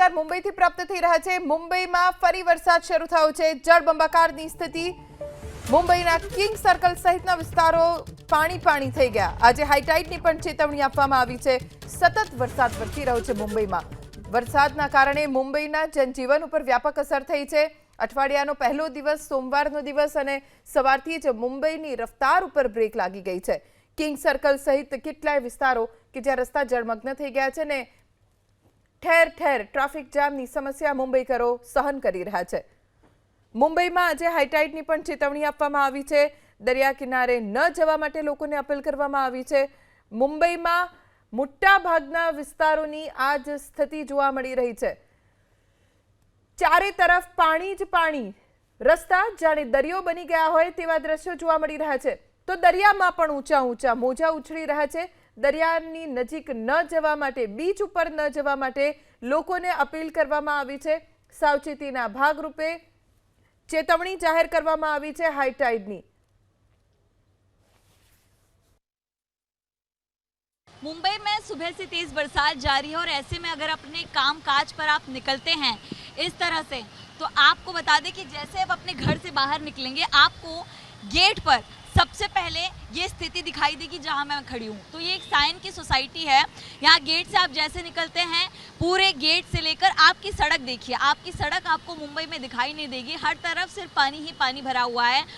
સમાચાર મુંબઈથી પ્રાપ્ત થઈ રહ્યા છે। મુંબઈમાં ફરી વરસાદ શરૂ થયો છે। જળબંબાકારની સ્થિતિ। મુંબઈના કિંગ સર્કલ સહિતના વિસ્તારો પાણી થઈ ગયા। આજે હાઈટાઈડની પણ ચેતવણી આપવામાં આવી છે। સતત વરસાદ વરસી રહ્યો છે મુંબઈમાં। વરસાદના કારણે મુંબઈના જનજીવન ઉપર વ્યાપક અસર થઈ છે। અઠવાડિયાનો પહેલો દિવસ સોમવારનો દિવસ અને સવારથી જ મુંબઈની રફતાર ઉપર બ્રેક લાગી ગઈ છે। કિંગ સર્કલ સહિત કેટલાય વિસ્તારો કે જ્યાં રસ્તા જળમગ્ન થઈ ગયા છે ને ઠેર ઠેર ટ્રાફિક જામની સમસ્યા મુંબઈકરો સહન કરી રહ્યા છે। મુંબઈમાં આજે હાઈટાઈડની પણ ચેતવણી આપવામાં આવી છે। દરિયા કિનારે ન જવા માટે લોકોને અપીલ કરવામાં આવી છે। મુંબઈમાં મોટા ભાગના વિસ્તારોની આ જ સ્થિતિ જોવા મળી રહી છે। ચારે તરફ પાણી જ પાણી। રસ્તા જાણે દરિયો બની ગયા હોય તેવા દ્રશ્યો જોવા મળી રહ્યા છે। તો દરિયામાં પણ ઊંચા ઊંચા મોજા ઉછળી રહ્યા છે। દરિયાની નજીક ન જવા માટે, બીચ ઉપર ન જવા માટે લોકોને અપીલ કરવામાં આવી છે। સાવચેતીના ભાગરૂપે ચેતવણી જાહેર કરવામાં આવી છે હાઈટાઈડની। मुंबई में सुबह से तेज बरसात जारी है और ऐसे में अगर अपने काम काज पर आप निकलते हैं इस तरह से, तो आपको बता दें कि जैसे आप अपने घर से बाहर निकलेंगे आपको गेट पर सबसे पहले ये स्थिति दिखाई देगी जहां मैं खड़ी हूँ। तो ये एक साइन की सोसाइटी है। यहाँ गेट से आप जैसे निकलते हैं, पूरे गेट से लेकर आपकी सड़क देखिए, आपकी सड़क आपको मुंबई में दिखाई नहीं देगी। हर तरफ सिर्फ पानी ही पानी भरा हुआ है।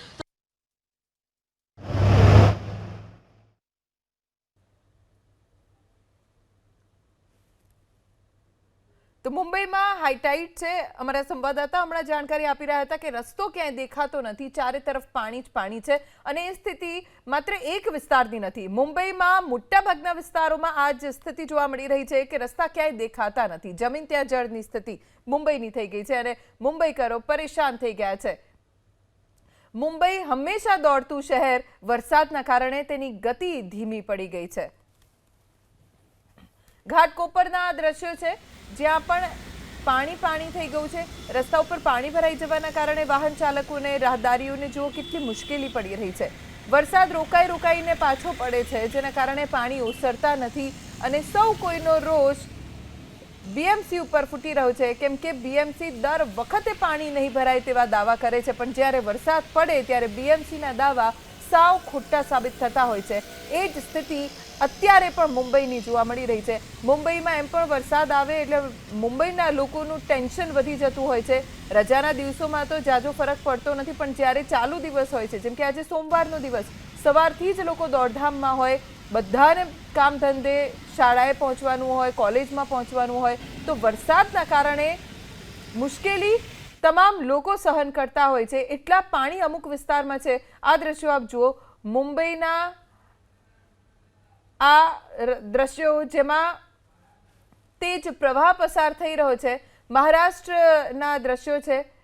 તો મુંબઈમાં હાઈટાઈડ છે। અમારા સંવાદદાતા હમણાં જાણકારી આપી રહ્યા હતા કે રસ્તો ક્યાંય દેખાતો નથી, ચારે તરફ પાણી જ પાણી છે। અને એ સ્થિતિ માત્ર એક વિસ્તારની નથી, મુંબઈમાં મોટાભાગના વિસ્તારોમાં આ જ સ્થિતિ જોવા મળી રહી છે કે રસ્તા ક્યાંય દેખાતા નથી। જમીન ત્યાં જળની સ્થિતિ મુંબઈની થઈ ગઈ છે અને મુંબઈકરો પરેશાન થઈ ગયા છે। મુંબઈ હંમેશા દોડતું શહેર વરસાદના કારણે તેની ગતિ ધીમી પડી ગઈ છે। ઘાટકોપરના દ્રશ્યો છે જ્યાં પણ પાણી થઈ ગયું છે। રસ્તા ઉપર પાણી ભરાઈ જવાના કારણે વાહન ચાલકોને, રાહદારીઓને જુઓ કેટલી મુશ્કેલી પડી રહી છે। વરસાદ રોકાઈને પાછો પડે છે જેના કારણે પાણી ઓસરતા નથી અને સૌ કોઈનો રોષ બીએમસી ઉપર ફૂટી રહ્યો છે, કેમ કે બીએમસી દર વખતે પાણી નહીં ભરાય તેવા દાવા કરે છે, પણ જ્યારે વરસાદ પડે ત્યારે બીએમસીના દાવા સાવ ખોટા સાબિત થતા હોય છે। એ જ સ્થિતિ અત્યારે પણ મુંબઈની જોવા મળી રહી છે। મુંબઈમાં એમ પણ વરસાદ આવે એટલે મુંબઈના લોકોનું ટેન્શન વધી જતું હોય છે। રજાના દિવસોમાં તો જાજો ફરક પડતો નથી, પણ જ્યારે ચાલુ દિવસ હોય છે, જેમ કે આજે સોમવારનો દિવસ, સવારથી જ લોકો દોડધામમાં હોય, બધાને કામ ધંધે, શાળાએ પહોંચવાનું હોય, કોલેજમાં પહોંચવાનું હોય, તો વરસાદના કારણે મુશ્કેલી તમામ લોકો સહન કરતા હોય છે। એટલા પાણી અમુક વિસ્તારમાં છે। આ દ્રશ્યો આપ જુઓ, મુંબઈના આ દ્રશ્યો જેમાં તેજ પ્રવાહ પસાર થઈ રહ્યો છે। મહારાષ્ટ્રના દ્રશ્યો છે